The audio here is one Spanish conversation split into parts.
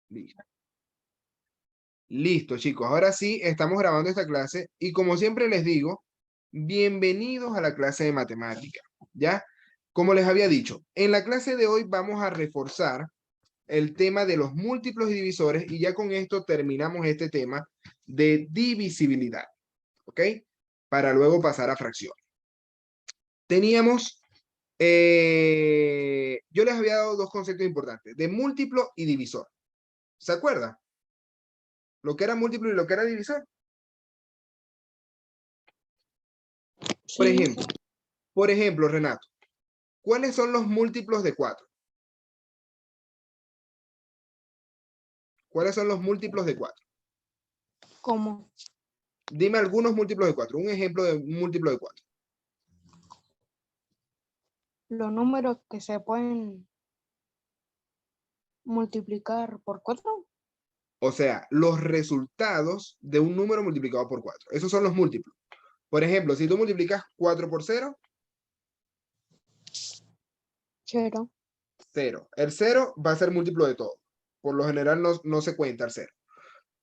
Listo. Listo, chicos. Ahora sí, estamos grabando esta clase y como siempre les digo, bienvenidos a la clase de matemática, ¿ya? Como les había dicho, en la clase de hoy vamos a reforzar el tema de los múltiplos y divisores y ya con esto terminamos este tema de divisibilidad, ¿ok? Para luego pasar a fracciones. Teníamos, yo les había dado dos conceptos importantes, de múltiplo y divisor. ¿Se acuerdan? Lo que era múltiplo y lo que era divisor. Sí. Por ejemplo, Renato, ¿cuáles son los múltiplos de 4? ¿Cuáles son los múltiplos de 4? ¿Cómo? Dime algunos múltiplos de 4. Un ejemplo de un múltiplo de 4. Los números que se pueden multiplicar por 4. O sea, los resultados de un número multiplicado por 4. Esos son los múltiplos. Por ejemplo, si tú multiplicas 4 por 0, 0. 0. El 0 va a ser múltiplo de todo. Por lo general no se cuenta el 0.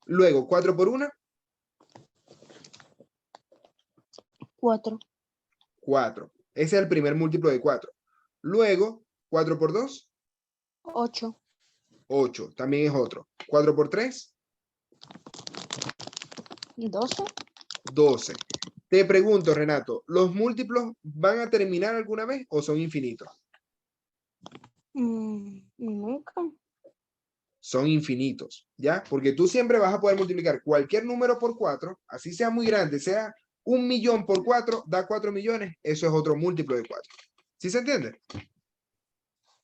Luego, 4 por 1, 4. 4. Ese es el primer múltiplo de 4. Luego, 4 por 2, 8. 8. También es otro. 4 por 3, 12. 12. Te pregunto, Renato, ¿los múltiplos van a terminar alguna vez o son infinitos? Nunca. Son infinitos, ¿ya? Porque tú siempre vas a poder multiplicar cualquier número por 4, así sea muy grande, sea 1.000.000 por 4, da 4 millones, eso es otro múltiplo de 4. ¿Sí se entiende?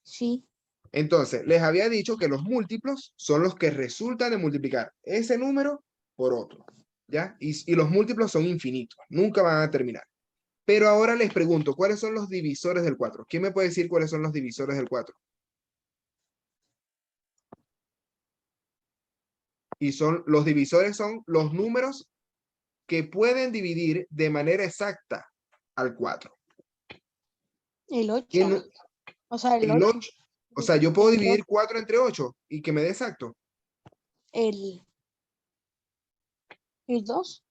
Sí. Entonces, les había dicho que los múltiplos son los que resultan de multiplicar ese número por otro, ¿ya? Y los múltiplos son infinitos, nunca van a terminar. Pero ahora les pregunto, ¿cuáles son los divisores del 4? ¿Quién me puede decir cuáles son los divisores del 4? Y los divisores son los números que pueden dividir de manera exacta al 4. El 8. O sea, el El 8. 8. O sea, yo puedo El dividir 4 entre 8 y que me dé exacto. El 2.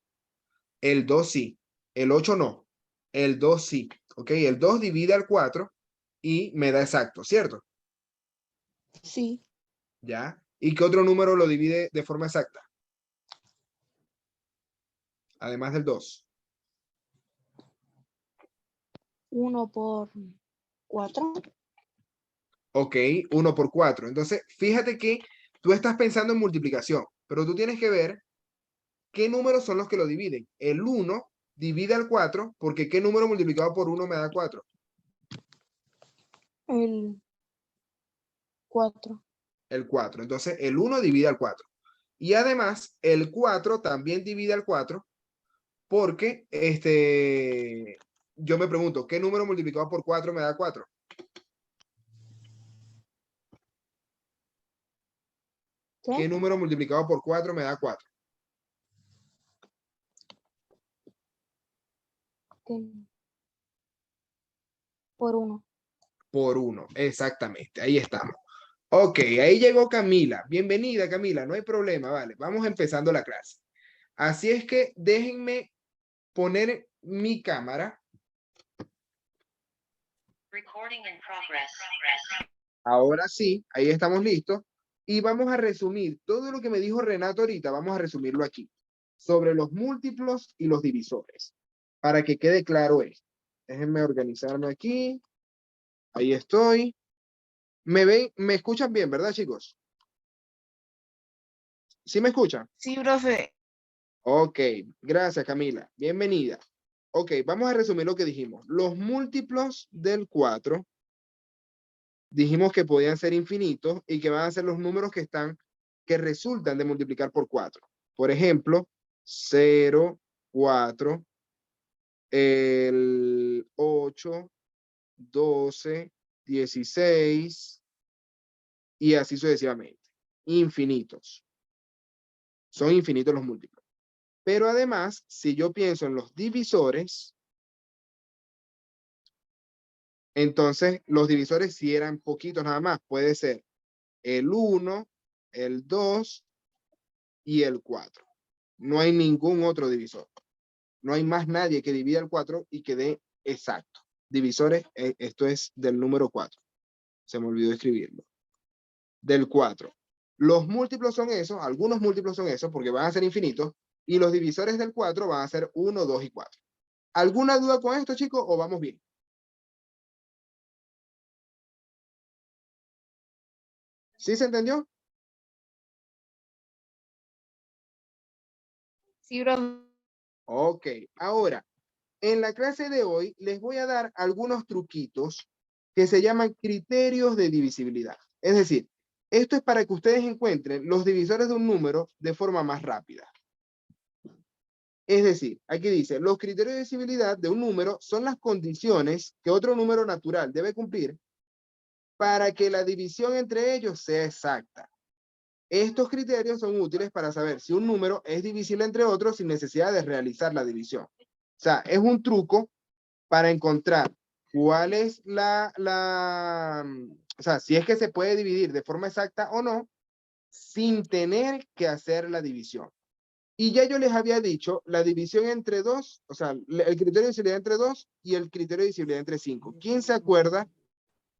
El 2 sí. El 8 no. El 2 sí. ¿Ok? El 2 divide al 4 y me da exacto, ¿cierto? Sí. ¿Ya? ¿Y qué otro número lo divide de forma exacta? Además del 2. 1 por 4. Ok, 1 por 4. Entonces, fíjate que tú estás pensando en multiplicación, pero tú tienes que ver qué números son los que lo dividen. El 1 divide al 4, porque ¿qué número multiplicado por 1 me da 4? El 4. El 4. Entonces, el 1 divide al 4. Y además, el 4 también divide al 4, porque yo me pregunto, ¿qué número multiplicado por 4 me da 4? ¿Qué número multiplicado por 4 me da 4? Por 1. Por 1, exactamente, ahí estamos. Ok, ahí llegó Camila. Bienvenida, Camila, no hay problema, vale. Vamos empezando la clase. Así es que déjenme poner mi cámara. Recording in progress. Ahora sí, ahí estamos listos. Y vamos a resumir todo lo que me dijo Renato ahorita, vamos a resumirlo aquí. Sobre los múltiplos y los divisores. Para que quede claro esto. Déjenme organizarme aquí. Ahí estoy. ¿Me ven? ¿Me escuchan bien, verdad, chicos? ¿Sí me escuchan? Sí, profe. Ok, gracias, Camila. Bienvenida. Ok, vamos a resumir lo que dijimos. Los múltiplos del 4 dijimos que podían ser infinitos y que van a ser los números que resultan de multiplicar por 4. Por ejemplo, 0, 4, el 8, 12, 16 y así sucesivamente. Infinitos. Son infinitos los múltiplos. Pero además, si yo pienso en los divisores, entonces los divisores si eran poquitos nada más. Puede ser el 1, el 2 y el 4. No hay ningún otro divisor. No hay más nadie que divida el 4 y que dé exacto. Divisores, esto es del número 4. Se me olvidó escribirlo. Del 4. Los múltiplos son esos, algunos múltiplos son esos porque van a ser infinitos, y los divisores del 4 van a ser 1, 2 y 4. ¿Alguna duda con esto, chicos, o vamos bien? ¿Sí se entendió? Sí, profe. Ok, ahora, en la clase de hoy les voy a dar algunos truquitos que se llaman criterios de divisibilidad. Es decir, esto es para que ustedes encuentren los divisores de un número de forma más rápida. Es decir, aquí dice, los criterios de divisibilidad de un número son las condiciones que otro número natural debe cumplir para que la división entre ellos sea exacta. Estos criterios son útiles para saber si un número es divisible entre otros sin necesidad de realizar la división. O sea, es un truco para encontrar cuál es o sea, si es que se puede dividir de forma exacta o no, sin tener que hacer la división. Y ya yo les había dicho la división entre 2, o sea, el criterio de divisibilidad entre 2 y el criterio de divisibilidad entre 5. ¿Quién se acuerda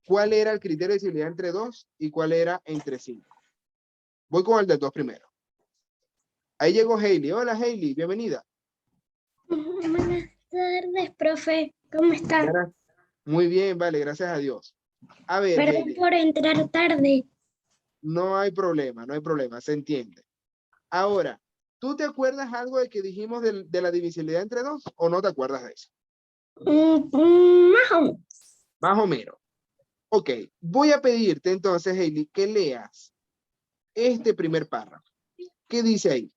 cuál era el criterio de divisibilidad entre 2 y cuál era entre 5? Voy con el de 2 primero. Ahí llegó Hailey. Hola, Hailey, bienvenida. Buenas tardes, profe. ¿Cómo está? Muy bien, vale, gracias a Dios. A ver, Perdón Hailey, por entrar tarde. no hay problema, se entiende. Ahora, ¿tú te acuerdas algo de que dijimos de la divisibilidad entre 2 o no te acuerdas de eso? Más o menos. Más o menos. Ok, voy a pedirte entonces, Hailey, que leas este primer párrafo. ¿Qué dice ahí?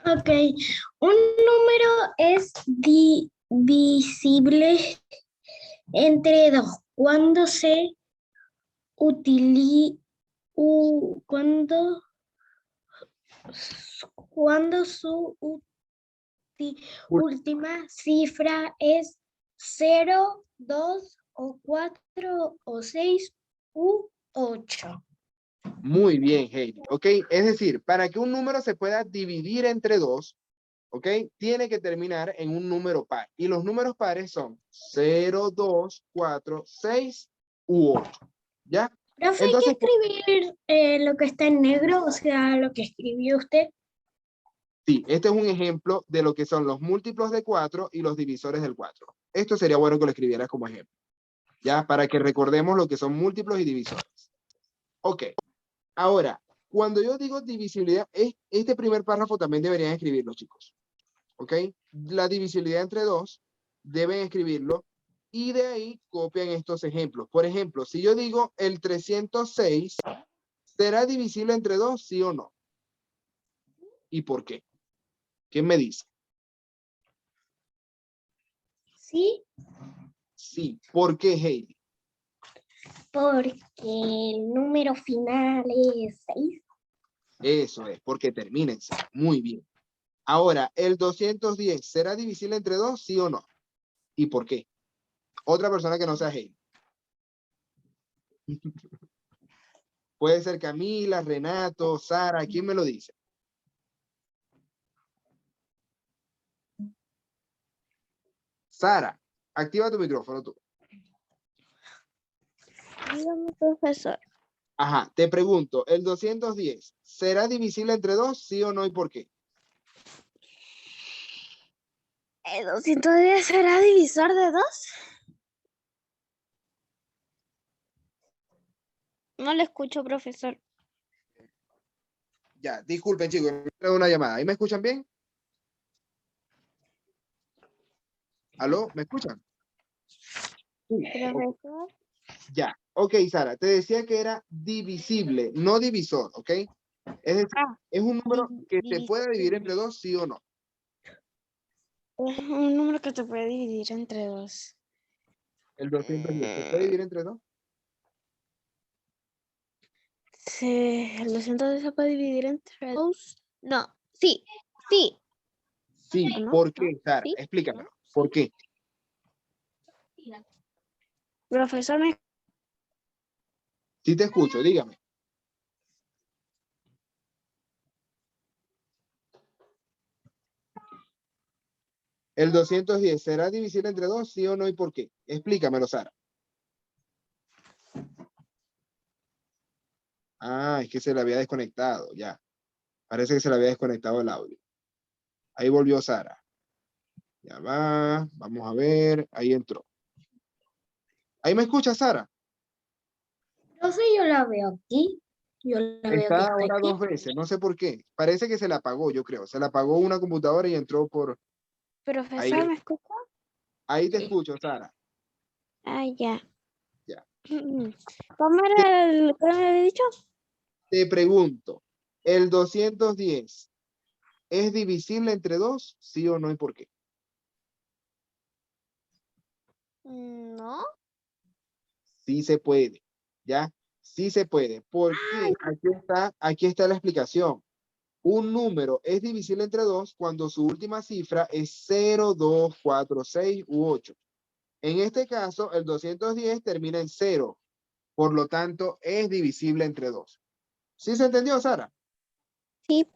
Ok. Un número es divisible entre 2 cuando se utiliza cuando su última cifra es 0, 2 o 4 o 6 u 8. Muy bien, Hailey. Ok, es decir, para que un número se pueda dividir entre 2, ok, tiene que terminar en un número par. Y los números pares son 0, 2, 4, 6 u 8. ¿Ya? Profe, hay que Entonces, escribir lo que está en negro, o sea, lo que escribió usted. sí, este es un ejemplo de lo que son los múltiplos de 4 y los divisores del 4. Esto sería bueno que lo escribieras como ejemplo. ¿Ya? Para que recordemos lo que son múltiplos y divisores. Ok. Ahora, cuando yo digo divisibilidad, este primer párrafo también deberían escribirlo, chicos. ¿Ok? La divisibilidad entre 2, deben escribirlo y de ahí copian estos ejemplos. Por ejemplo, si yo digo el 306, ¿será divisible entre 2, sí o no? ¿Y por qué? ¿Quién me dice? Sí, Sí. ¿Por qué, Hailey? porque el número final es 6. Eso es, porque termina en 6. Muy bien. Ahora, el 210, ¿será divisible entre 2, sí o no? ¿Y por qué? Otra persona que no sea Hailey. Puede ser Camila, Renato, Sara, ¿quién me lo dice? Sara, activa tu micrófono tú. Dígame, profesor. Ajá, te pregunto, el 210, ¿será divisible entre 2, sí o no y por qué? ¿El 210 será divisor de 2? No le escucho, profesor. Ya, disculpen chicos, tengo una llamada. ¿Ahí me escuchan bien? ¿Aló? ¿Me escuchan? Sí, ok. Profesor. Ya, ok, Sara, te decía que era divisible, no divisor, ¿ok? Es decir, Ah, es un número que se puede dividir divisible. entre 2, sí o no. Es un número que se puede dividir entre 2. El 210, ¿se puede dividir entre 2? ¿El 210 se puede dividir entre 2? No. Sí. Sí. Sí, ¿O no? ¿por ¿No? qué, Sara? ¿Sí? Explícamelo. ¿No? ¿Por qué? Profesor, Sí te escucho, dígame. El 210, ¿será divisible entre 2? ¿Sí o no y por qué? Explícamelo, Sara. Ah, es que se le había desconectado, ya. Parece que se le había desconectado el audio. Ahí volvió Sara. Ya va, vamos a ver, ahí entró. ¿Ahí me escucha, Sara? Profe, yo la veo aquí. Yo la veo que Está está ahora aquí. 2 veces, no sé por qué. Parece que se la apagó, yo creo. Se la apagó una computadora y entró por ahí. Profesor, ¿me escucha? Ahí te Sí. escucho, Sara. Ah, ya. Ya. ¿Cómo Te, era el que me había dicho? te pregunto, ¿el 210 es divisible entre 2? ¿Sí o no y por qué? No. Sí se puede, ¿ya? Sí se puede. ¿Por qué? Aquí está la explicación. Un número es divisible entre 2 cuando su última cifra es 0, 2, 4, 6 u 8. En este caso, el 210 termina en 0. Por lo tanto, es divisible entre 2. ¿Sí se entendió, Sara? Sí.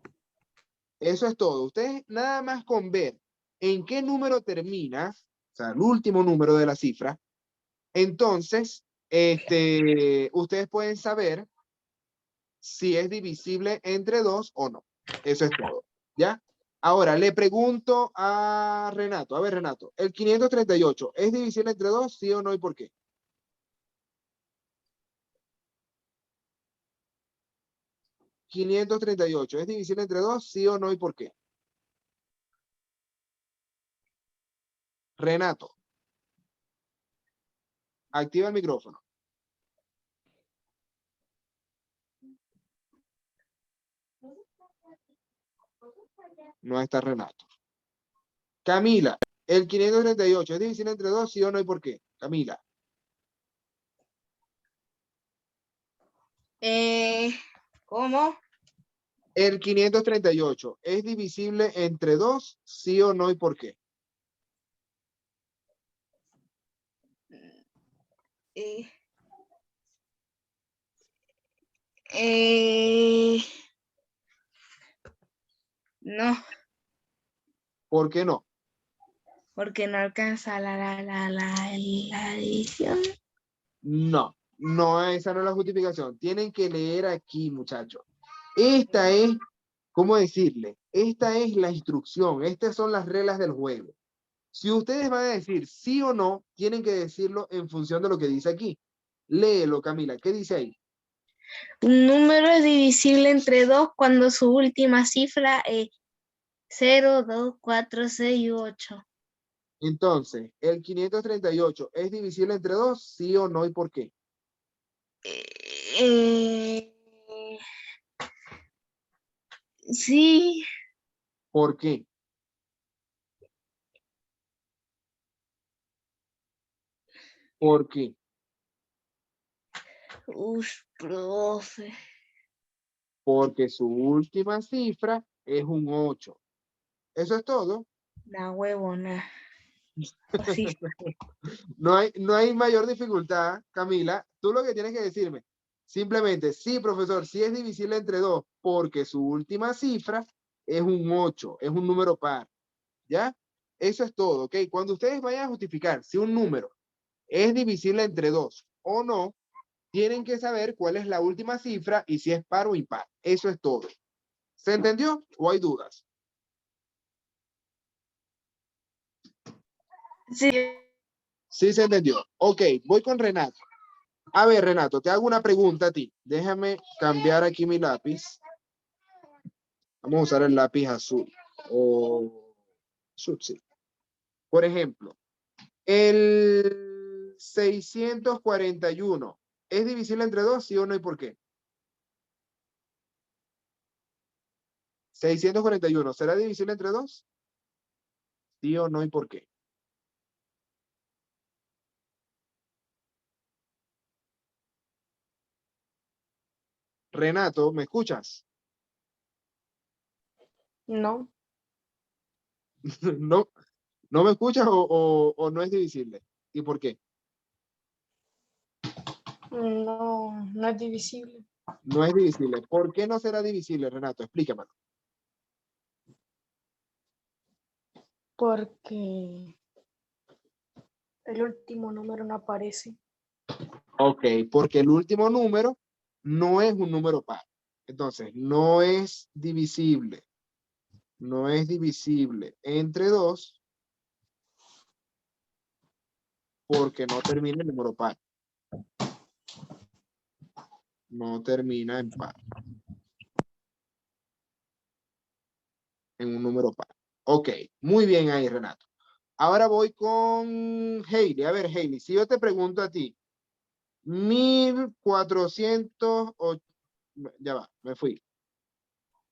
Eso es todo. Ustedes nada más con ver en qué número termina, o sea, el último número de la cifra, entonces, ustedes pueden saber si es divisible entre 2 o no. Eso es todo. ¿Ya? Ahora, le pregunto a Renato. A ver, Renato, ¿el 538 es divisible entre 2, sí o no y por qué? ¿538 es divisible entre 2, sí o no y por qué? Renato, activa el micrófono. No está Renato. Camila, ¿el 538 es divisible entre 2, sí o no y por qué? Camila. ¿Cómo? ¿El 538 es divisible entre 2, sí o no y por qué? Eh, eh, no, ¿Por qué no? porque no alcanza la edición. No, no, esa no es la justificación. Tienen que leer aquí, muchachos. Esta es, ¿cómo decirle? Esta es la instrucción, estas son las reglas del juego. Si ustedes van a decir sí o no, tienen que decirlo en función de lo que dice aquí. Léelo, Camila, ¿qué dice ahí? Un número es divisible entre 2 cuando su última cifra es 0, 2, 4, 6 u 8. Entonces, ¿el 538 es divisible entre 2, sí o no y por qué? Sí, ¿Por qué? ¿Por qué? profe, Porque su última cifra es un 8. Eso es todo. la huevona. Sí. No hay mayor dificultad, Camila. Tú lo que tienes que decirme, simplemente, sí, profesor, sí es divisible entre 2, porque su última cifra es un 8, es un número par. ¿Ya? Eso es todo, ¿ok? Cuando ustedes vayan a justificar si un número es divisible entre 2 o no, tienen que saber cuál es la última cifra y si es par o impar. Eso es todo. ¿Se entendió o hay dudas? Sí. Sí se entendió. Ok, voy con Renato. A ver, Renato, te hago una pregunta a ti. Déjame cambiar aquí mi lápiz. Vamos a usar el lápiz azul. O azul, sí. Por ejemplo, el 641 ¿es divisible entre 2, sí o no y por qué? 641, ¿será divisible entre 2? Sí o no y por qué. Renato, ¿me escuchas? No, No, ¿no me escuchas o no es divisible? ¿Y por qué? no es divisible. No es divisible. ¿Por qué no será divisible, Renato? Explícamelo. Porque el último número no aparece. Ok, porque el último número no es un número par. Entonces, no es divisible. No es divisible entre 2 porque no termina en número par. No termina en par. En un número par. Ok, muy bien ahí, Renato. Ahora voy con Hailey. A ver, Hailey, si yo te pregunto a ti, 1400, ya va, me fui.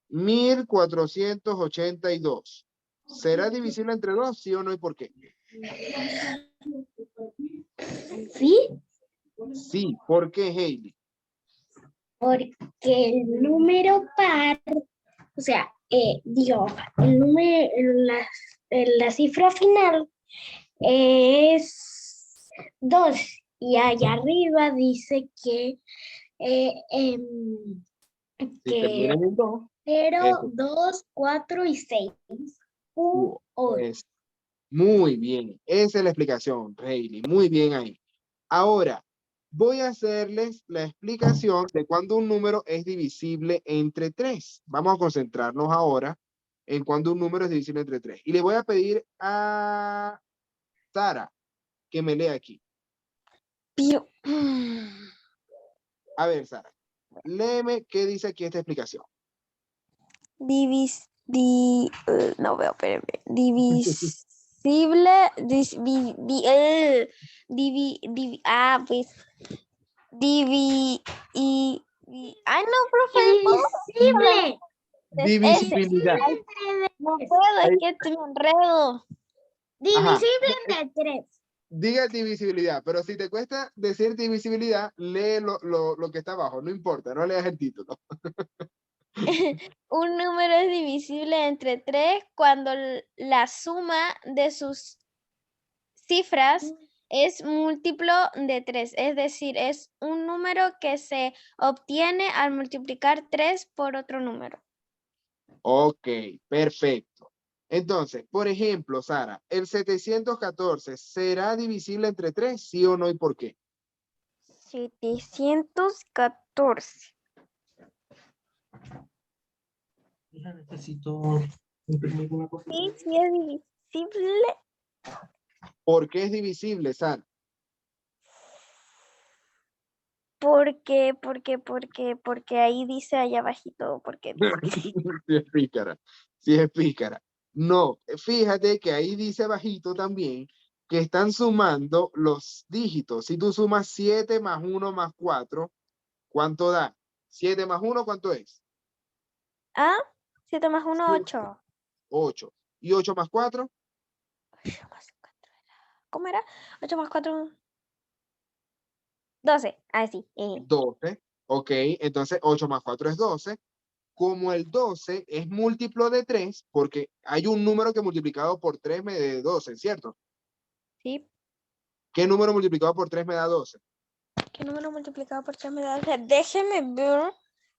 1482. ¿Será divisible entre 2, sí o no y por qué? ¿Sí? Sí, ¿por qué, Hailey? Porque el número par, o sea, digo, el número, la cifra final es 2 y allá arriba dice que, Si termina que en 2, 0, 2, 4 y 6. es muy bien. Esa es la explicación, Hailey. Muy bien ahí. Ahora, voy a hacerles la explicación de cuando un número es divisible entre 3. Vamos a concentrarnos ahora en cuando un número es divisible entre 3. Y le voy a pedir a Sara que me lea aquí. Pero, A ver, Sara, léeme qué dice aquí esta explicación. no veo, espérame. Divisible, pues, ay, no, profe, ¿puedo Divisible. Divisibilidad. Ay, no puedo, es Ahí- que te me enredo. Ajá. Divisible entre 3. Diga divisibilidad, pero si te cuesta decir divisibilidad, lee lo que está abajo, no importa, no leas el título. Un número es divisible entre 3 cuando la suma de sus cifras es múltiplo de 3, es decir, es un número que se obtiene al multiplicar 3 por otro número. Ok, perfecto. Entonces, por ejemplo, Sara, el 714 ¿será divisible entre 3, sí o no y por qué? 714. Mira, necesito imprimir una cosa. Sí, sí es divisible. ¿Por qué es divisible, Sara? Porque ahí dice allá abajito, porque Sí es pícara, sí es pícara. No, fíjate que ahí dice bajito también que están sumando los dígitos. Si tú sumas 7 más 1 más 4, ¿cuánto da? 7 más 1, ¿cuánto es? 7 más 1, 8. 8. ¿Y 8 más 4? ¿Cómo era? 8 más 4, 12. Ah, sí. 12. Ok, entonces 8 más 4 es 12. Como el 12 es múltiplo de 3, porque hay un número que multiplicado por 3 me da 12, ¿cierto? Sí. ¿Qué número multiplicado por 3 me da 12? ¿Qué número multiplicado por 3 me da? Déjeme ver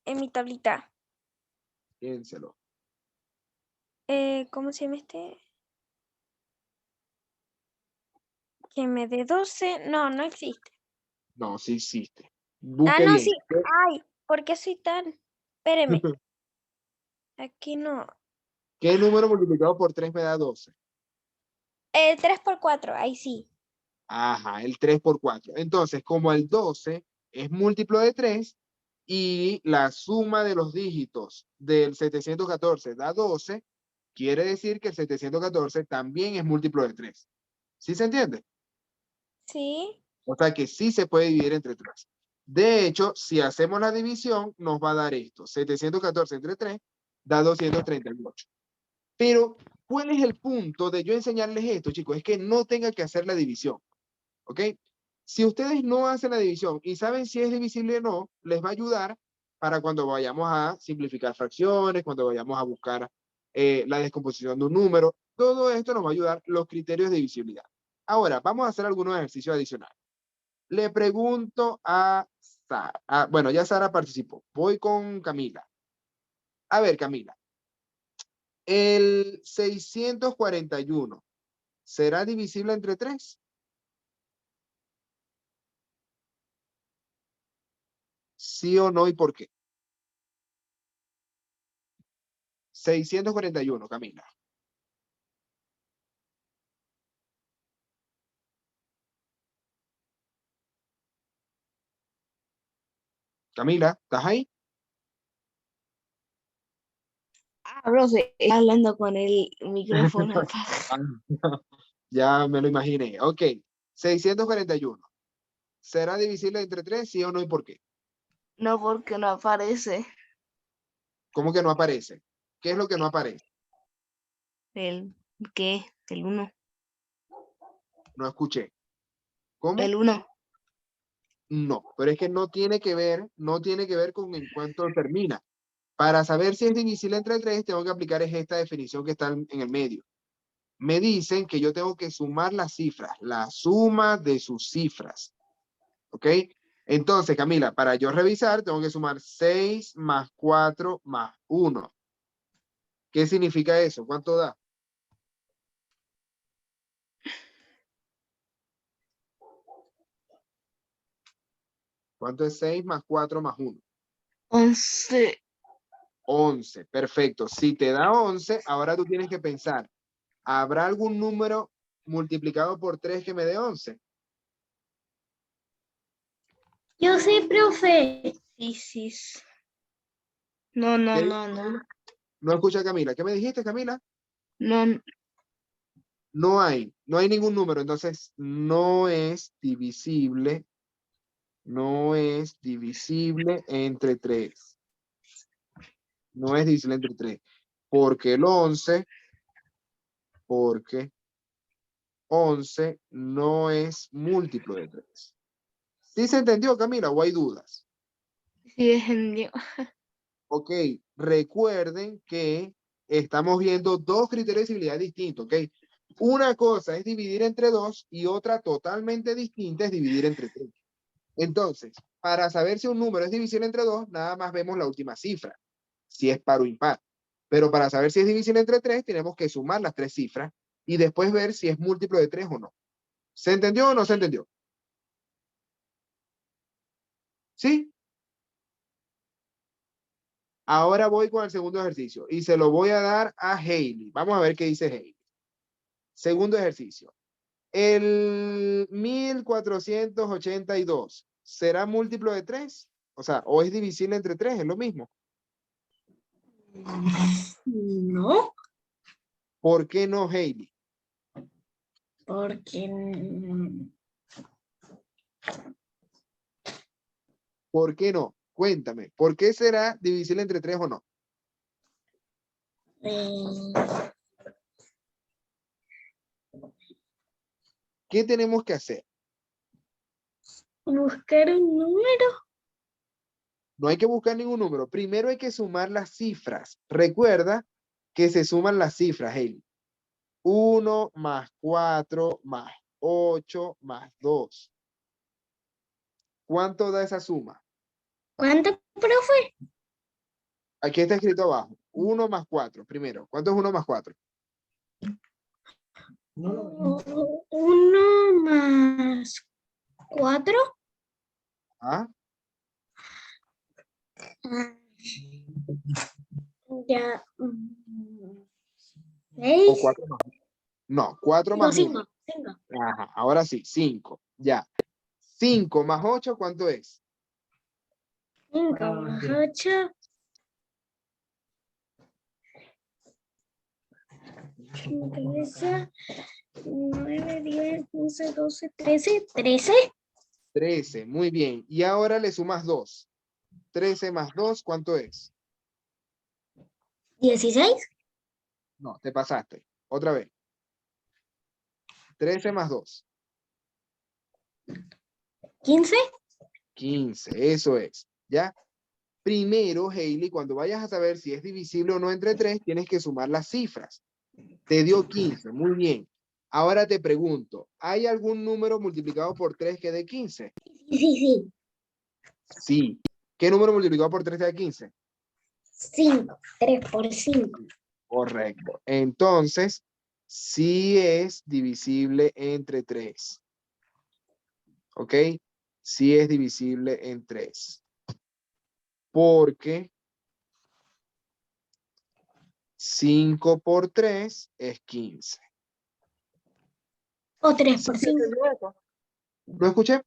en mi tablita. Piénselo. ¿Cómo se llama este? Que me dé 12. No, no existe. No, sí existe. Ah, Busque no, bien. sí. Ay, ¿por qué soy tan? Espéreme. Aquí no. ¿Qué número multiplicado por 3 me da 12? 3 por 4. Ahí sí. Ajá, el 3 por 4. Entonces, como el 12 es múltiplo de 3 y la suma de los dígitos del 714 da 12, quiere decir que el 714 también es múltiplo de 3. ¿Sí se entiende? Sí. O sea que sí se puede dividir entre 3. De hecho, si hacemos la división, nos va a dar esto. 714 entre 3 da 238. Pero, ¿cuál es el punto de yo enseñarles esto, chicos? Es que no tenga que hacer la división. ¿Ok? Si ustedes no hacen la división y saben si es divisible o no, les va a ayudar para cuando vayamos a simplificar fracciones, cuando vayamos a buscar la descomposición de un número. Todo esto nos va a ayudar los criterios de divisibilidad. Ahora, vamos a hacer algunos ejercicios adicionales. Le pregunto a Sara. Bueno, ya Sara participó. Voy con Camila. A ver, Camila. El 641, ¿será divisible entre 3? ¿Sí o no y por qué? 641, Camila. Camila, ¿estás ahí? Profe, está hablando con el micrófono apagado. Ya me lo imaginé. Ok, 641. ¿Será divisible entre 3? ¿Sí o no y por qué? No, porque no aparece ¿Cómo que no aparece? ¿Qué es lo que no aparece? el, ¿qué? El 1. No escuché. ¿Cómo? El 1. No, pero es que no tiene que ver con en cuánto termina. Para saber si es divisible entre 3, tengo que aplicar esta definición que está en el medio. Me dicen que yo tengo que sumar las cifras, la suma de sus cifras. ¿Ok? Entonces, Camila, para yo revisar, tengo que sumar 6 más 4 más 1. ¿Qué significa eso? ¿Cuánto da? ¿Cuánto es 6 más 4 más 1? 11. 11, perfecto. Si te da 11, ahora tú tienes que pensar, ¿habrá algún número multiplicado por 3 que me dé 11? Yo sí, profe. Sí. No. No escucha, Camila. ¿Qué me dijiste, Camila? No, No hay ningún número, entonces no es divisible entre 3. No es divisible entre 3. Porque el 11 no es múltiplo de 3. ¿Sí se entendió, Camila, o hay dudas? sí entendió. Ok, recuerden que estamos viendo dos criterios de divisibilidad distintos, ¿ok? Una cosa es dividir entre 2 y otra totalmente distinta es dividir entre 3. Entonces, para saber si un número es divisible entre 2, nada más vemos la última cifra, si es par o impar. Pero para saber si es divisible entre 3, tenemos que sumar las 3 cifras y después ver si es múltiplo de 3 o no. ¿Se entendió o no se entendió? ¿Sí? Ahora voy con el segundo ejercicio y se lo voy a dar a Hailey. Vamos a ver qué dice Hailey. Segundo ejercicio. El 1482, ¿será múltiplo de 3? O sea, o es divisible entre 3, es lo mismo. No, ¿Por qué no, Hailey? porque ¿Por qué no? Cuéntame, ¿por qué será divisible entre 3 o no? ¿Qué tenemos que hacer? buscar un número. No hay que buscar ningún número. Primero hay que sumar las cifras. Recuerda que se suman las cifras, Hailey. 1 más 4 más 8 más 2. ¿Cuánto da esa suma? ¿Cuánto, profe? Aquí está escrito abajo. 1 más 4. Primero, ¿cuánto es 1 más 4? No, 1 más 4. ¿Ah? Ya. ¿O 6. 4 más? No, 4 más 1. 5. Ajá, ahora sí, 5. Ya. 5 más 8, ¿cuánto es? 5 más 8. 9, 10, 11, 12, 13. 13. 13, muy bien. Y ahora le sumas 2. 13 más 2, ¿cuánto es? 16. No, te pasaste. Otra vez. 13 más 2. 15. 15, eso es. ¿Ya? Primero, Hailey, cuando vayas a saber si es divisible o no entre 3, tienes que sumar las cifras. Te dio 15, muy bien. Ahora te pregunto, ¿hay algún número multiplicado por 3 que dé 15? Sí. Sí. ¿Qué número multiplicado por 3 te da 15? 5. 3 por 5. Correcto. Entonces, sí es divisible entre 3. ¿Ok? Sí es divisible en 3. Porque 5 por 3 es 15. O 3 ¿Sí por se 5. entendió eso? ¿Lo escuché?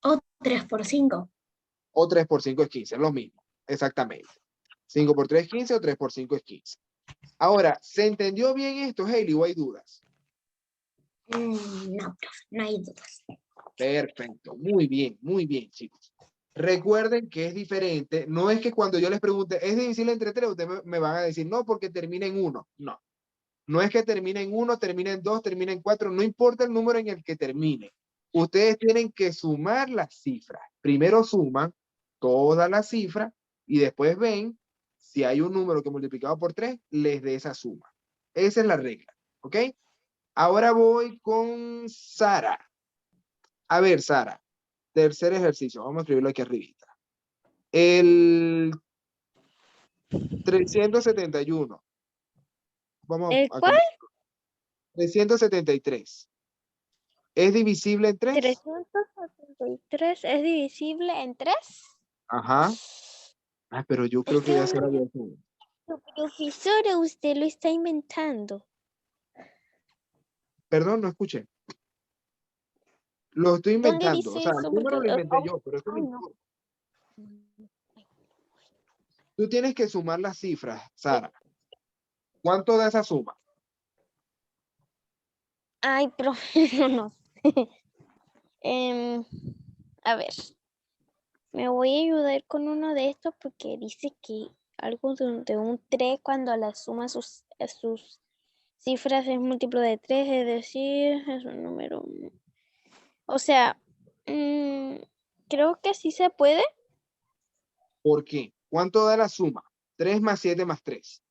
O 3 por 5. O 3 por 5 es 15, es lo mismo. Exactamente. 5 por 3 es 15 o 3 por 5 es 15. Ahora, ¿se entendió bien esto, Hailey, o hay dudas? No, profe, no hay dudas. Perfecto. Muy bien, chicos. Recuerden que es diferente. No es que cuando yo les pregunte, ¿es divisible entre 3? Ustedes me van a decir, no, porque termina en 1. No. No es que termine en 1, termine en 2, termine en 4. No importa el número en el que termine. Ustedes tienen que sumar las cifras. Primero suman todas las cifras y después ven si hay un número que multiplicado por 3 les dé esa suma. Esa es la regla. ¿Ok? Ahora voy con Sara. A ver, Sara. Tercer ejercicio. Vamos a escribirlo aquí arribita. El 371. Vamos ¿El a cuál? cambiar. 373. ¿Es divisible en 3? 373 es divisible en 3. Ajá. Ah, pero yo creo que ya se la había hecho. Profesora, usted lo está inventando. Perdón, no escuché. Lo estoy ¿Dónde inventando. O dice sea, el eso? número Porque, lo inventé yo, pero eso no ay, no. importa. Tú tienes que sumar las cifras, Sara. ¿Cuánto da esa suma? Ay, profe, no sé. A ver, me voy a ayudar con uno de estos porque dice que algo de un 3 cuando la suma sus cifras es múltiplo de 3, es decir, es un número. O sea, creo que sí se puede. ¿Por qué? ¿Cuánto da la suma? 3 más 7 más 3.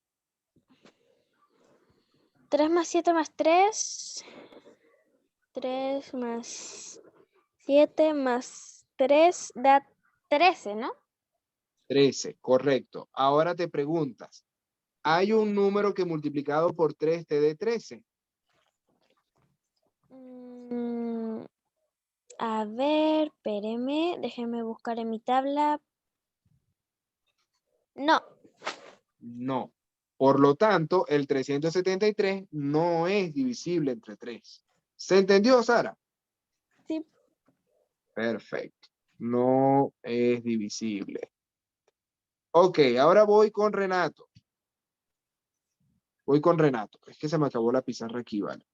3 más 7 más 3. 3 más 7 más 3 da 13, ¿no? 13, correcto. Ahora te preguntas, ¿hay un número que multiplicado por 3 te dé 13? A ver, espéreme, déjeme buscar en mi tabla. No, No. Por lo tanto, el 373 no es divisible entre 3. ¿Se entendió, Sara? sí. Perfecto. No es divisible. Ok, ahora voy con Renato. Voy con Renato. Es que se me acabó la pizarra aquí, ¿vale?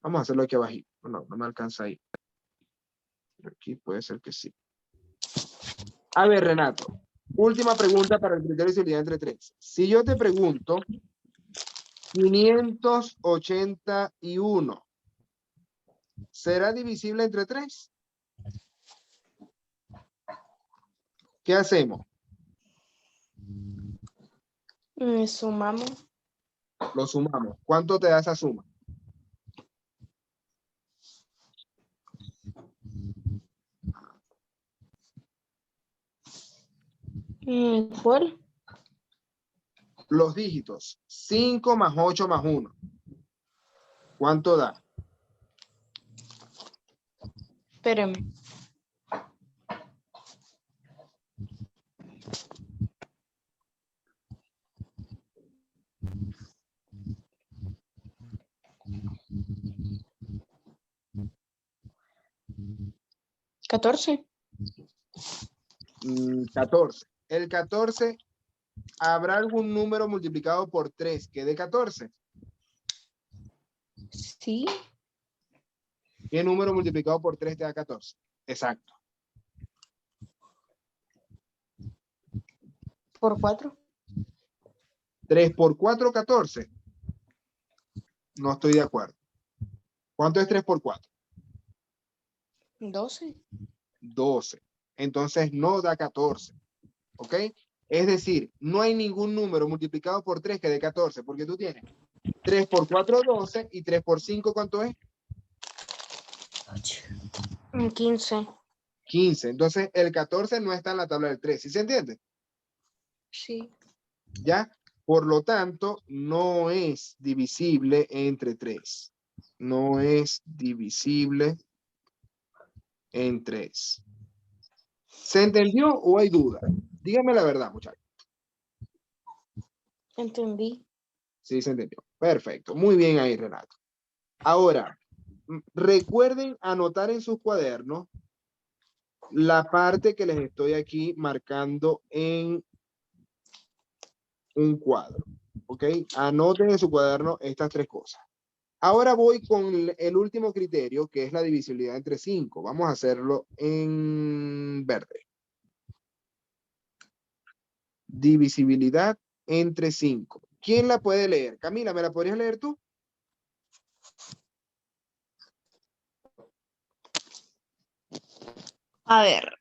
Vamos a hacerlo aquí abajito. No, no me alcanza ahí. Pero aquí puede ser que sí. A ver, Renato. Última pregunta para el criterio de utilidad entre 3. Si yo te pregunto 581, ¿será divisible entre 3? ¿Qué hacemos? Sumamos. Lo sumamos. ¿Cuánto te da esa suma? ¿Cuál? Los dígitos. 5 más 8 más 1. ¿Cuánto da? Espérame. ¿14? 14. El 14, ¿habrá algún número multiplicado por 3 que dé 14? Sí. ¿Qué número multiplicado por 3 te da 14? Exacto. ¿Por 4? 3 por 4, 14. No estoy de acuerdo. ¿Cuánto es 3 por 4? 12. 12. Entonces no da 14. ¿Ok? Es decir, no hay ningún número multiplicado por 3 que dé 14, porque tú tienes 3 por 4, 12, y 3 por 5, ¿cuánto es? 15. 15. Entonces el 14 no está en la tabla del 3. ¿Sí se entiende? Sí. ¿Ya? Por lo tanto, no es divisible entre 3. No es divisible en 3. ¿Se entendió o hay duda? Dígame la verdad, muchachos. Entendí. Sí, se entendió. Perfecto. Muy bien ahí, Renato. Ahora, recuerden anotar en sus cuadernos la parte que les estoy aquí marcando en un cuadro. ¿Ok? Anoten en su cuaderno estas 3 cosas. Ahora voy con el último criterio, que es la divisibilidad entre 5. Vamos a hacerlo en verde. Divisibilidad entre 5. ¿Quién la puede leer? Camila, ¿me la podrías leer tú? A ver.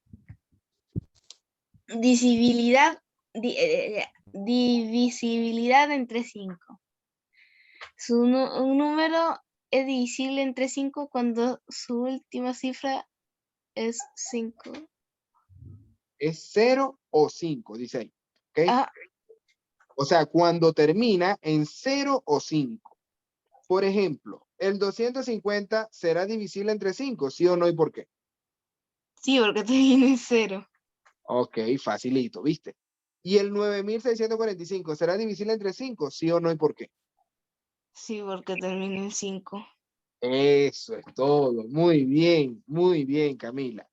Divisibilidad entre 5. Un número es divisible entre 5 cuando su última cifra es 5. Es 0 o 5, dice ahí. ¿Ok? Ah, O sea, cuando termina en 0 o 5. Por ejemplo, el 250 será divisible entre 5, ¿sí o no? ¿Y por qué? sí, porque termina en 0. Ok, facilito, ¿viste? ¿Y el 9645 será divisible entre 5, sí o no? ¿Y por qué? Sí, porque termina en 5. Eso es todo. Muy bien, Camila.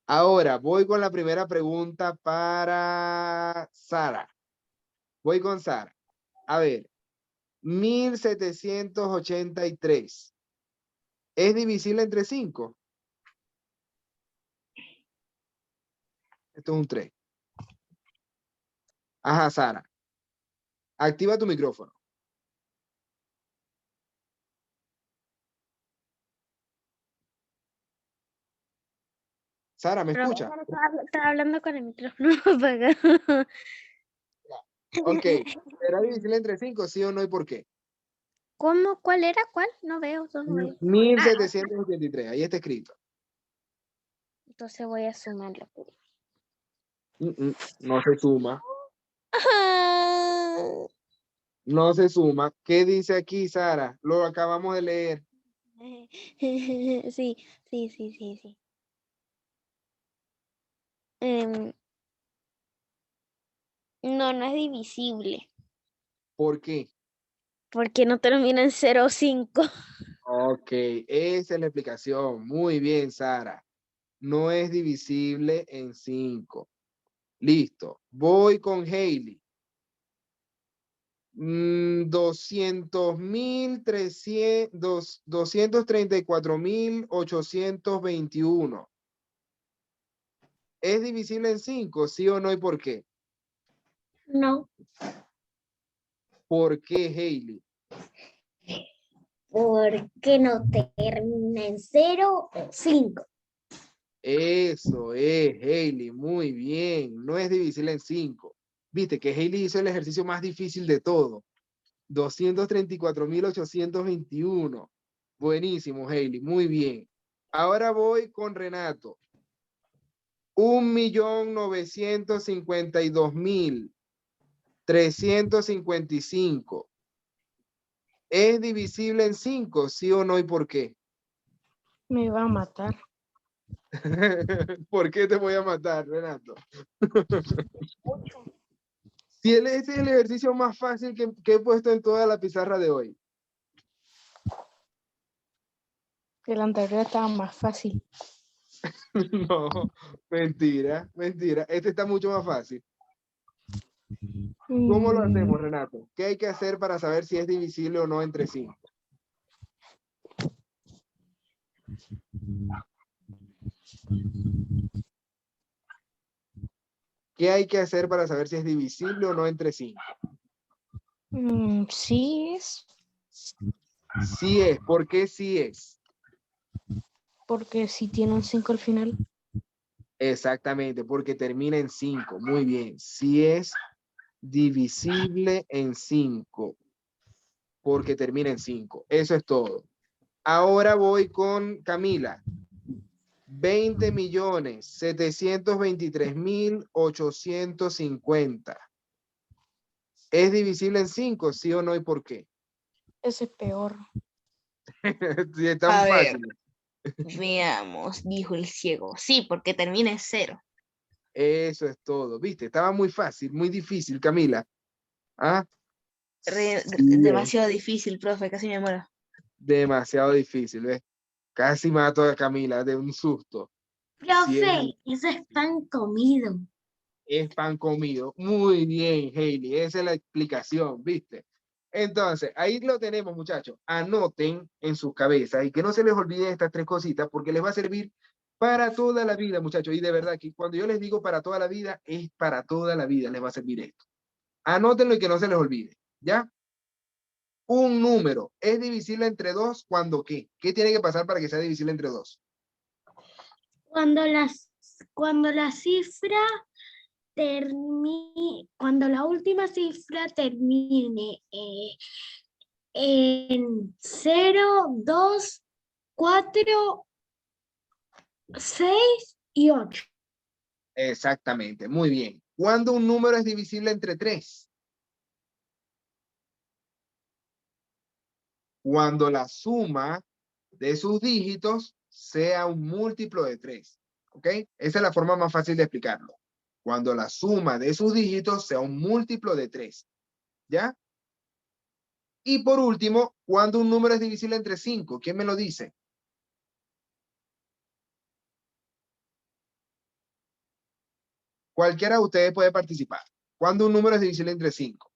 Ahora voy con la primera pregunta para Sara. Voy con Sara. A ver, 1783. ¿Es divisible entre 5? Esto es un 3. Ajá, Sara. Activa tu micrófono. Sara, ¿me escucha? Profesor, estaba hablando con el micrófono apagado. Ok. ¿Será divisible entre 5, sí o no? ¿Y por qué? ¿Cómo? ¿Cuál era? ¿Cuál? No veo, no veo. 1783. Ahí está escrito. Entonces voy a sumarlo. No se suma. Ah. No se suma. ¿Qué dice aquí, Sara? Lo acabamos de leer. Sí, sí. Em, no es divisible. ¿Por qué? Porque no termina en 0 o 5. Ok, esa es la explicación. Muy bien, Sara. No es divisible en 5. Listo. Voy con Hailey. 234.821. ¿Es divisible en 5? ¿Sí o no? ¿Y por qué? No, ¿Por qué, Hailey? porque no termina en 0 o 5. Eso es, Hailey. Muy bien. No es divisible en 5. Viste que Hailey hizo el ejercicio más difícil de todo. 234.821. Buenísimo, Hailey. Muy bien. Ahora voy con Renato. 1.952.355. ¿Es divisible en 5? ¿Sí o no? ¿Y por qué? Me va a matar. ¿Por qué te voy a matar, Renato? Si ese es el ejercicio más fácil que he puesto en toda la pizarra de hoy. El anterior estaba más fácil. No, mentira. Este está mucho más fácil. ¿Cómo lo hacemos, Renato? ¿Qué hay que hacer para saber si es divisible o no entre 5? ¿Qué hay que hacer para saber si es divisible o no entre 5? Sí es, Sí es. ¿Por qué sí es? porque si tiene un 5 al final. Exactamente, porque termina en 5. Muy bien. Sí es divisible en 5. Porque termina en 5. Eso es todo. Ahora voy con Camila. 20.723.850. ¿Es divisible en 5? ¿Sí o no y por qué? Ese es peor. Sí, está muy A ver. fácil. Veamos, dijo el ciego. Sí, porque termina en 0. Eso es todo, ¿viste? Estaba muy fácil, muy difícil, Camila. ¿Ah? Sí, Demasiado difícil, profe, casi me muero. demasiado difícil, ¿ves? Casi mato a Camila de un susto. Sí, Profe, eso es pan comido. es pan comido. Muy bien, Hailey. Esa es la explicación, ¿viste? Entonces, ahí lo tenemos, muchachos. Anoten en sus cabezas y que no se les olviden estas tres cositas porque les va a servir para toda la vida, muchachos. Y de verdad que cuando yo les digo para toda la vida, es para toda la vida les va a servir esto. Anótenlo y que no se les olvide, ¿ya? Un número es divisible entre 2 cuando ¿qué? ¿Qué tiene que pasar para que sea divisible entre 2? Cuando la cifra cuando la última cifra termine en 0, 2, 4, 6 y 8. Exactamente, muy bien. ¿Cuándo un número es divisible entre 3? Cuando la suma de sus dígitos sea un múltiplo de 3. ¿Ok? Esa es la forma más fácil de explicarlo. Cuando la suma de sus dígitos sea un múltiplo de 3. ¿Ya? Y por último, cuando un número es divisible entre 5. ¿Quién me lo dice? Cualquiera de ustedes puede participar. ¿Cuándo un número es divisible entre 5?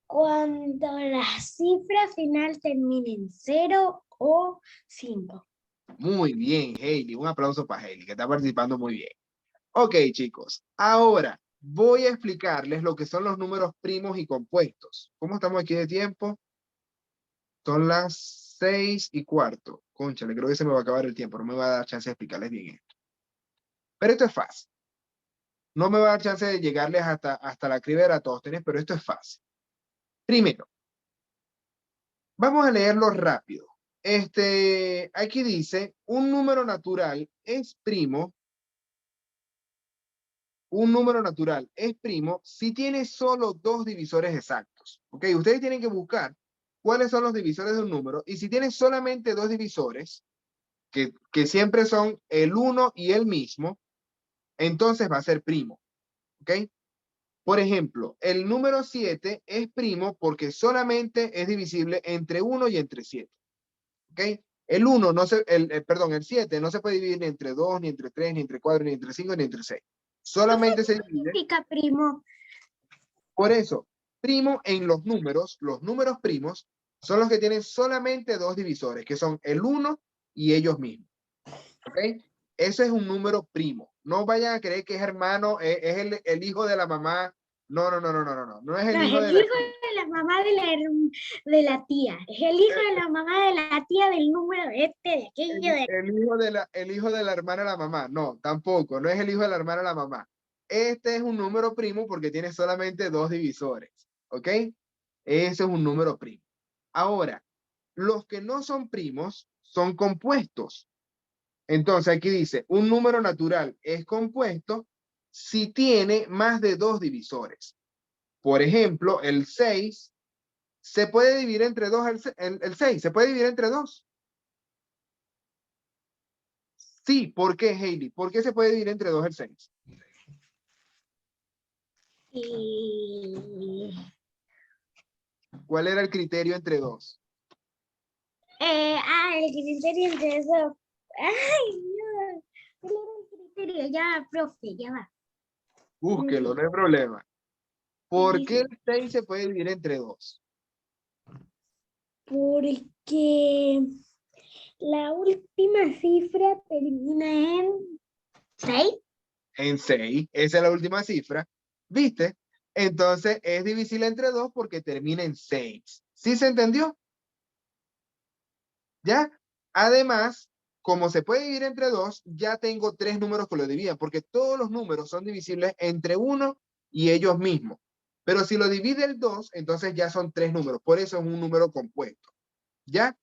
Cuando la cifra final termine en 0 o 5. Muy bien, Hailey. Un aplauso para Hailey, que está participando muy bien. Ok, chicos. Ahora voy a explicarles lo que son los números primos y compuestos. ¿Cómo estamos aquí de tiempo? Son las 6:15. Cónchale, creo que se me va a acabar el tiempo. No me va a dar chance de explicarles bien esto. Pero esto es fácil. No me va a dar chance de llegarles hasta la criba de Eratóstenes, pero esto es fácil. Primero, vamos a leerlo rápido. Aquí dice, un número natural es primo si tiene solo dos divisores exactos. ¿Ok? Ustedes tienen que buscar cuáles son los divisores de un número y si tiene solamente dos divisores, que siempre son el 1 y el mismo, entonces va a ser primo. ¿Ok? Por ejemplo, el número 7 es primo porque solamente es divisible entre 1 y entre 7. ¿Ok? El 1 no se, perdón, el 7 no se puede dividir ni entre 2, ni entre 3, ni entre 4, ni entre 5, ni entre 6. Solamente se divide. Significa primo. Por eso, primo en los números primos, son los que tienen solamente dos divisores, que son el 1 y ellos mismos. ¿Ok? Ese es un número primo. No vayan a creer que es hermano, es el hijo de la mamá. No, no, no, no, no, no, no. No es el No, es hijo el de hijo la... de la mamá de la tía. Es el hijo de la mamá de la tía del número de aquello de... El hijo de la hermana de la mamá. No, tampoco. No es el hijo de la hermana de la mamá. Este es un número primo porque tiene solamente dos divisores. ¿Ok? Ese es un número primo. Ahora, los que no son primos son compuestos. Entonces aquí dice, un número natural es compuesto si tiene más de dos divisores. Por ejemplo, el 6 se puede dividir entre 2, el 6 se puede dividir entre 2. Sí, ¿por qué, Hailey? ¿Por qué se puede dividir entre 2 el 6? Y... ¿Cuál era el criterio entre 2? el criterio entre eso. Ay, no. ¿Cuál era el criterio? Ya, profe, ya va. Búsquelo, no hay problema. ¿Por qué el 6 se puede dividir entre 2? Porque la última cifra termina en 6. En 6, esa es la última cifra. ¿Viste? Entonces es divisible entre 2 porque termina en 6. ¿Sí se entendió? ¿Ya? Además, como se puede dividir entre 2, ya tengo 3 números que lo dividen, porque todos los números son divisibles entre 1 y ellos mismos. Pero si lo divide el 2, entonces ya son 3 números. Por eso es un número compuesto. ¿Ya?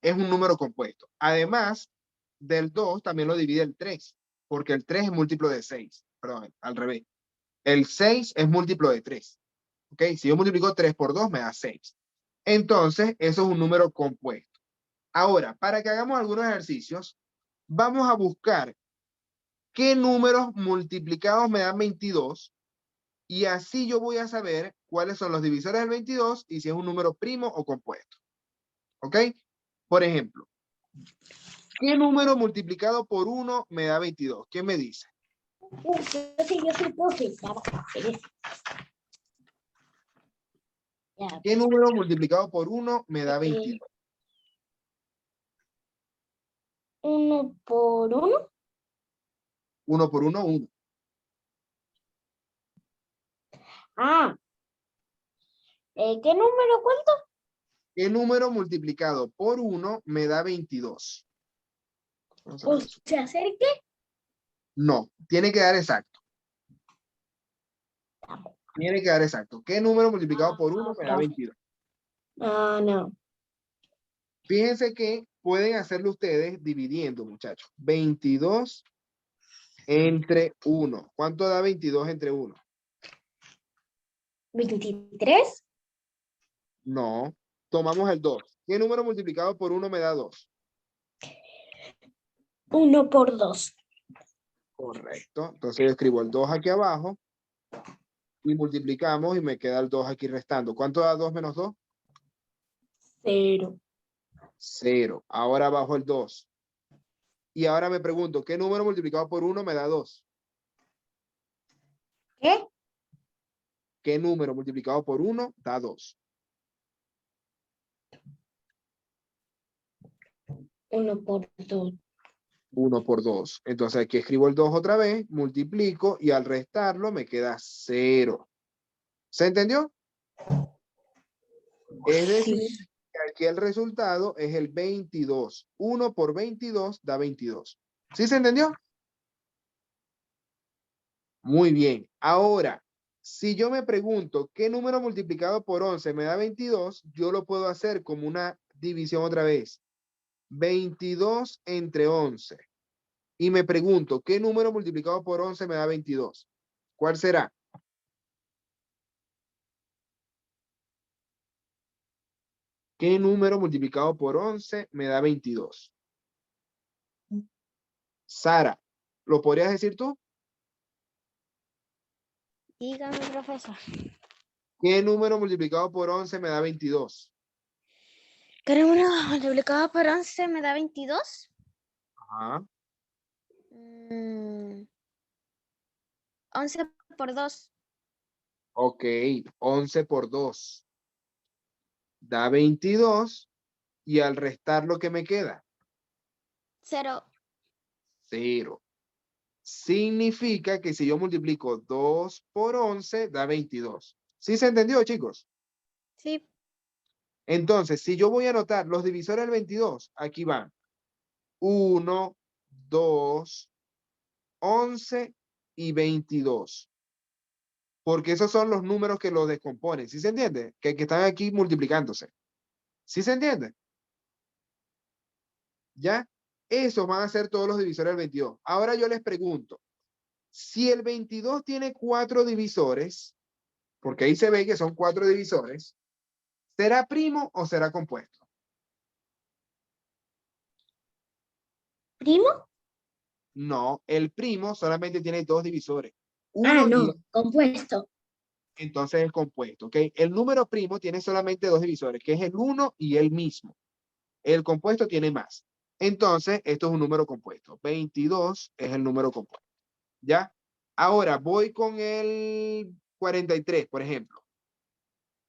Es un número compuesto. Además, del 2 también lo divide el 3, porque el 3 es múltiplo de 6. Perdón, al revés. El 6 es múltiplo de 3. ¿Ok? Si yo multiplico 3 por 2, me da 6. Entonces, eso es un número compuesto. Ahora, para que hagamos algunos ejercicios, vamos a buscar qué números multiplicados me dan 22 y así yo voy a saber cuáles son los divisores del 22 y si es un número primo o compuesto. ¿Ok? Por ejemplo, ¿qué número multiplicado por 1 me da 22? ¿Qué me dice? Yo soy profe. Ya, ¿Qué número multiplicado por 1 me da 22? 1 por 1. 1 por 1, 1. Ah. ¿Qué número cuánto? ¿Qué número multiplicado por 1 me da 22? Vamos a ver eso. ¿Se acerque? No, tiene que dar exacto. Tiene que dar exacto. ¿Qué número multiplicado por 1 me da 22? No. Fíjense que pueden hacerlo ustedes dividiendo, muchachos. 22 entre 1. ¿Cuánto da 22 entre 1? 23. No. Tomamos el 2. ¿Qué número multiplicado por 1 me da 2? 1 por 2. Correcto. Entonces yo escribo el 2 aquí abajo y multiplicamos y me queda el 2 aquí restando. ¿Cuánto da 2 menos 2? 0. 0. Ahora bajo el 2. Y ahora me pregunto, ¿qué número multiplicado por 1 me da 2? ¿Qué? ¿Qué número multiplicado por 1 da 2? 1 por 2. 1 por 2. Entonces aquí escribo el 2 otra vez, multiplico y al restarlo me queda 0. ¿Se entendió? Es decir, Sí. que aquí el resultado es el 22. 1 por 22 da 22. ¿Sí se entendió? Muy bien. Ahora, si yo me pregunto qué número multiplicado por 11 me da 22, yo lo puedo hacer como una división otra vez. 22 entre 11. Y me pregunto, ¿qué número multiplicado por 11 me da 22? ¿Cuál será? ¿Qué número multiplicado por 11 me da 22? Sara, ¿lo podrías decir tú? Dígame, profesor. ¿Qué número multiplicado por 11 me da 22? ¿Qué número multiplicado por 11 me da 22? Ajá. 11 por 2. Ok, 11 por 2 da 22 y al restar lo que me queda, 0. 0. Significa que si yo multiplico 2 por 11 da 22. ¿Sí se entendió, chicos? Sí. Entonces, si yo voy a anotar los divisores del 22, aquí van 1, 2, 11 y 22. Porque esos son los números que los descomponen. ¿Sí se entiende? Que están aquí multiplicándose. ¿Sí se entiende? ¿Ya? Esos van a ser todos los divisores del 22. Ahora yo les pregunto, si el 22 tiene 4 divisores, porque ahí se ve que son 4 divisores, ¿será primo o será compuesto? ¿Primo? No, el primo solamente tiene 2 divisores. Uno y No, compuesto. entonces es compuesto, ¿ok? El número primo tiene solamente 2 divisores, que es el 1 y el mismo. El compuesto tiene más. Entonces, esto es un número compuesto. 22 es el número compuesto. ¿Ya? Ahora, voy con el 43, por ejemplo.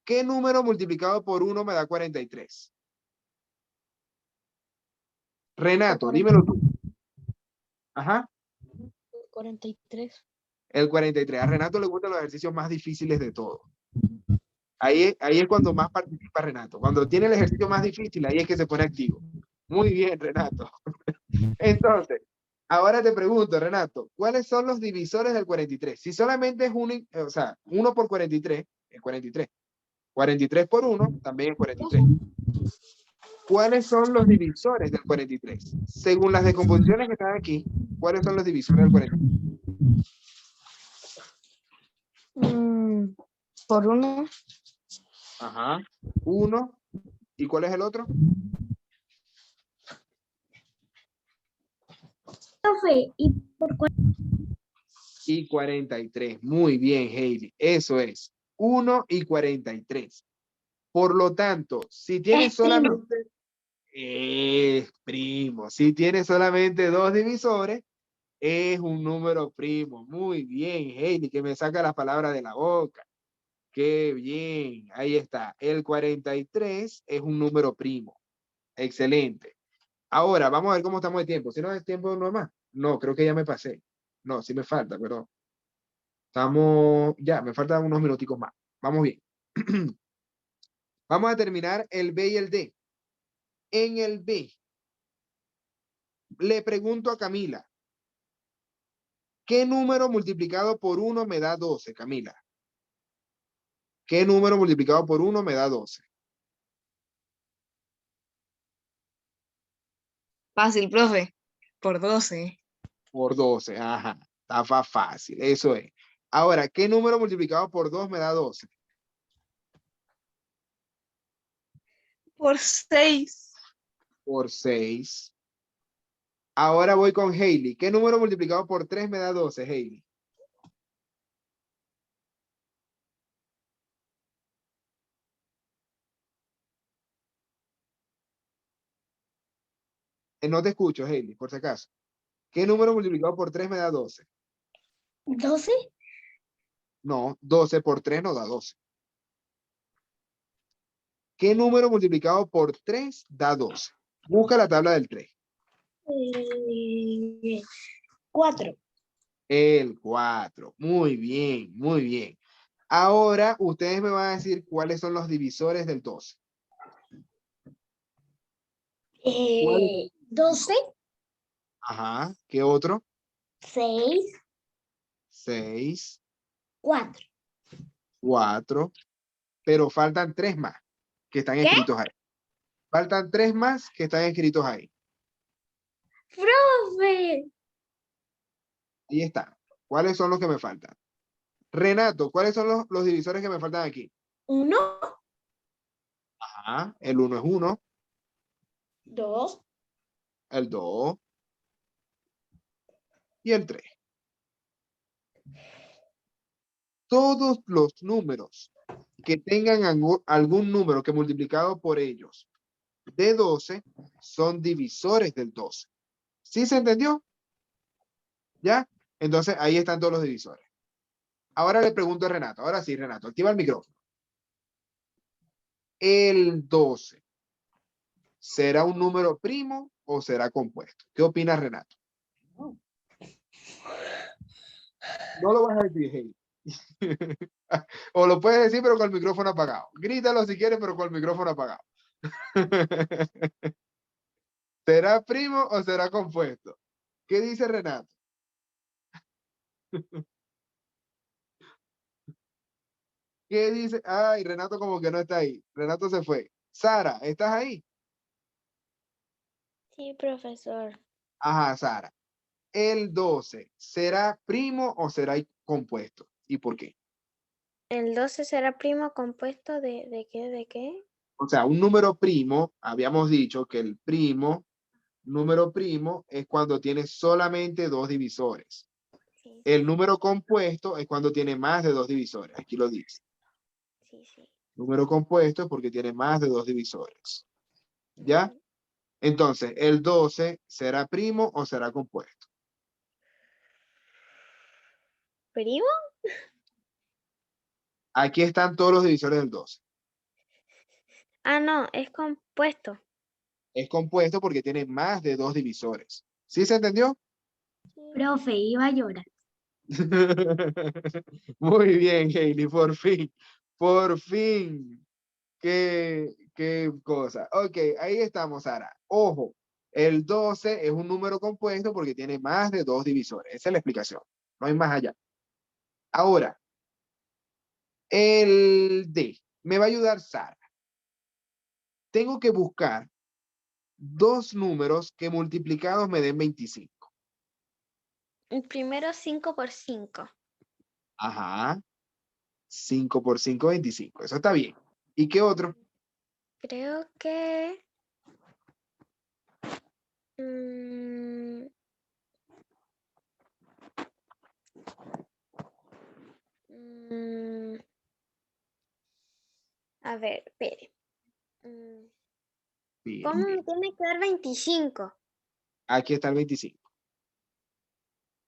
¿Qué número multiplicado por 1 me da 43? Renato, dímelo tú. Ajá. 43. El 43. A Renato le gustan los ejercicios más difíciles de todo. Ahí es cuando más participa Renato. Cuando tiene el ejercicio más difícil, ahí es que se pone activo. Muy bien, Renato. Entonces, ahora te pregunto, Renato, ¿cuáles son los divisores del 43? Si solamente es uno, o sea, 1 por 43, es 43. 43 por 1, también es 43. ¿Cuáles son los divisores del 43? Según las decomposiciones que están aquí, ¿cuáles son los divisores del 43? Por 1. Ajá. 1. ¿Y cuál es el otro? Profe, ¿y Y 43. Muy bien, Hailey. Eso es. 1 y 43. Por lo tanto, si tienes es primo? solamente... Es primo. Si tienes solamente 2 divisores, es un número primo. Muy bien, Hailey, que me saca las palabras de la boca. Qué bien. Ahí está. El 43 es un número primo. Excelente. Ahora, vamos a ver cómo estamos de tiempo. Si no es tiempo normal. No, creo que ya me pasé. No, sí me falta, perdón. Estamos, ya, me faltan unos minuticos más. Vamos bien. Vamos a terminar el B y el D. En el B, le pregunto a Camila, ¿qué número multiplicado por 1 me da 12, Camila? ¿Qué número multiplicado por 1 me da 12? Fácil, profe. Por 12. Por 12, ajá. Está fácil, eso es. Ahora, ¿qué número multiplicado por 2 me da 12? Por 6. Por 6. Ahora voy con Hailey. ¿Qué número multiplicado por 3 me da 12, Hailey? No te escucho, Hailey, por si acaso. ¿Qué número multiplicado por 3 me da 12? 12. No, 12 por 3 no da 12. ¿Qué número multiplicado por 3 da 12? Busca la tabla del 3. 4. El 4. Muy bien, muy bien. Ahora ustedes me van a decir cuáles son los divisores del 12. ¿Cuál? 12, Ajá. ¿Qué otro? 6, 6, 4. 4. Pero faltan 3 más que están ¿Qué? escritos ahí. Faltan 3 más que están escritos ahí. Profe. Ahí está. ¿Cuáles son los que me faltan? Renato, ¿cuáles son los divisores que me faltan aquí? 1, Ajá. El 1 es 1. 2, El 2 y el 3. Todos los números que tengan algún número que multiplicado por ellos de 12 son divisores del 12. ¿Sí se entendió? ¿Ya? Entonces ahí están todos los divisores. Ahora le pregunto a Renato. Ahora sí, Renato, activa el micrófono. ¿El 12 será un número primo o será compuesto? ¿Qué opina Renato? No lo vas a decir, hey. O lo puedes decir, pero con el micrófono apagado. Grítalo si quieres, pero con el micrófono apagado. ¿Será primo o será compuesto? ¿Qué dice Renato? ¿Qué dice? Ay, Renato como que no está ahí. Renato se fue. Sara, ¿estás ahí? Sí, profesor. Ajá, Sara. ¿El 12 será primo o será compuesto? ¿Y por qué? ¿El 12 será primo compuesto de qué? ¿De qué? O sea, un número primo, habíamos dicho que el número primo es cuando tiene solamente 2 divisores. Sí, El número compuesto es cuando tiene más de 2 divisores. Aquí lo dice. sí, sí. Número compuesto es porque tiene más de 2 divisores. ¿Ya? Ujú. Entonces, ¿el 12 será primo o será compuesto? ¿Primo? Aquí están todos los divisores del 12. Ah, no, es compuesto. Es compuesto porque tiene más de 2 divisores. ¿Sí se entendió? Sí. Profe, iba a llorar. Muy bien, Hailey, por fin. Por fin. Qué cosa. Ok, ahí estamos, Sara. Ojo, el 12 es un número compuesto porque tiene más de 2 divisores. Esa es la explicación. No hay más allá. Ahora, el D. Me va a ayudar Sara. Tengo que buscar 2 números que multiplicados me den 25. El primero 5 por 5. Ajá. 5 por 5, 25. Eso está bien. ¿Y qué otro? Creo que... mm, mm, a ver, espere. Bien. ¿Cómo me tiene que dar 25? Aquí está el 25.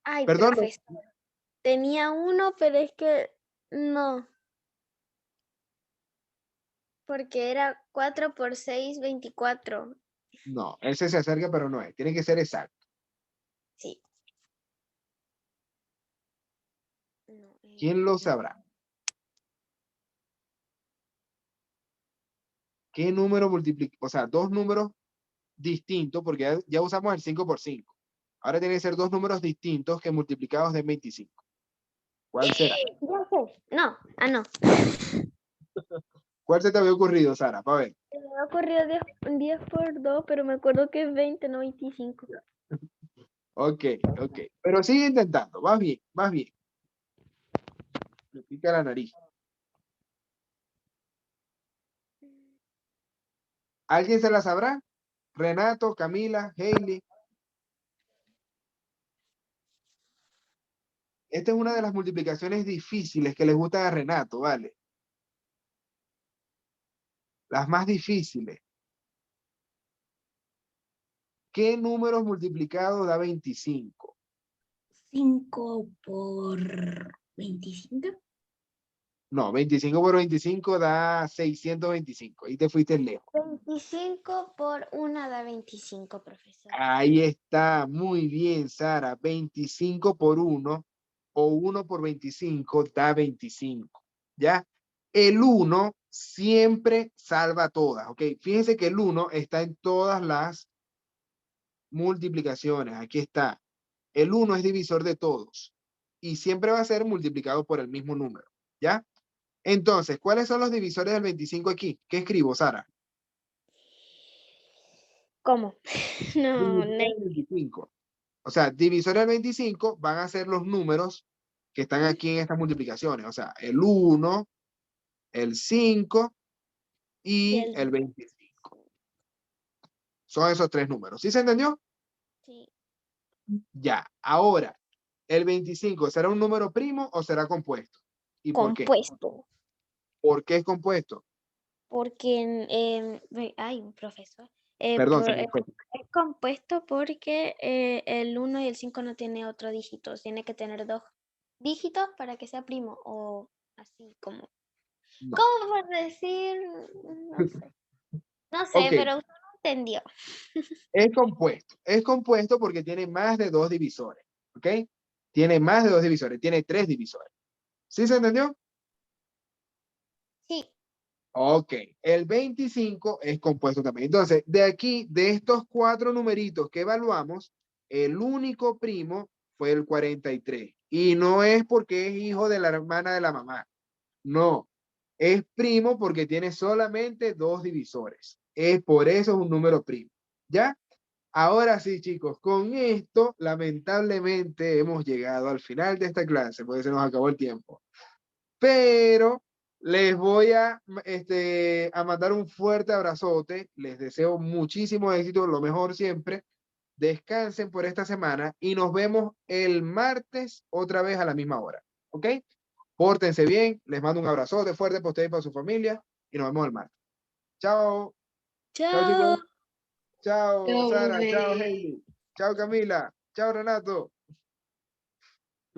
Ay, Perdón. profesor. Tenía uno, pero es que no. Porque era 4 por 6, 24. No, ese se acerca, pero no es. Tiene que ser exacto. Sí. No, ¿Quién lo sabrá? ¿Qué número multiplica? O sea, dos números distintos, porque ya usamos el 5 por 5. Ahora tiene que ser dos números distintos que multiplicados de 25. ¿Cuál será? Ya sé. No, no. ¿Cuál se te había ocurrido, Sara? Para ver. Se me ocurrió 10 por 2, pero me acuerdo que es 20, no 25. Ok, ok. Pero sigue intentando. Vas bien, vas bien. Me pica la nariz. ¿Alguien se la sabrá? Renato, Camila, Hailey. Esta es una de las multiplicaciones difíciles que les gustan a Renato, ¿vale? Las más difíciles. ¿Qué números multiplicados da 25? 5 por 25. No, 25 por 25 da 625. Ahí te fuiste lejos. 25 por 1 da 25, profesor. Ahí está, muy bien, Sara. 25 por 1 o 1 por 25 da 25. ¿Ya? El 1 siempre salva todas, ¿ok? Fíjense que el 1 está en todas las multiplicaciones. Aquí está. El 1 es divisor de todos y siempre va a ser multiplicado por el mismo número. ¿Ya? Entonces, ¿cuáles son los divisores del 25 aquí? ¿Qué escribo, Sara? ¿Cómo? No, Divisores del 25. O sea, divisores del 25 van a ser los números que están aquí en estas multiplicaciones. O sea, el 1, el 5 y el- el 25. Son esos tres números. ¿Sí se entendió? sí, Ya. Ahora, ¿el 25 será un número primo o será compuesto? ¿Y por qué? compuesto. ¿Por qué es compuesto? Porque, ay, profesor. Perdón, se me fue. Es compuesto porque el 1 y el 5 no tiene otro dígito. Tiene que tener 2 dígitos para que sea primo. O así como. No. ¿Cómo por decir? No sé. No sé, Ok. pero usted no entendió. Es compuesto. Es compuesto porque tiene más de dos divisores. ¿Ok? Tiene más de dos divisores. Tiene tres divisores. ¿Sí se entendió? Sí. Ok. El 25 es compuesto también. Entonces, de aquí, de estos cuatro numeritos que evaluamos, el único primo fue el 43. Y no es porque es hijo de la hermana de la mamá. No. Es primo porque tiene solamente dos divisores. Es por eso es un número primo. ¿Ya? Ahora sí, chicos, con esto, lamentablemente, hemos llegado al final de esta clase, porque se nos acabó el tiempo. Pero les voy a mandar un fuerte abrazote. Les deseo muchísimo éxito, lo mejor siempre. Descansen por esta semana y nos vemos el martes otra vez a la misma hora. ¿Ok? Pórtense bien. Les mando un abrazote fuerte para ustedes y para su familia. Y nos vemos el martes. Chao. Chao, chicos. Chao. Chao, Chao, Sara. Chao, profe. Hailey. Chao, Camila. Chao, Renato.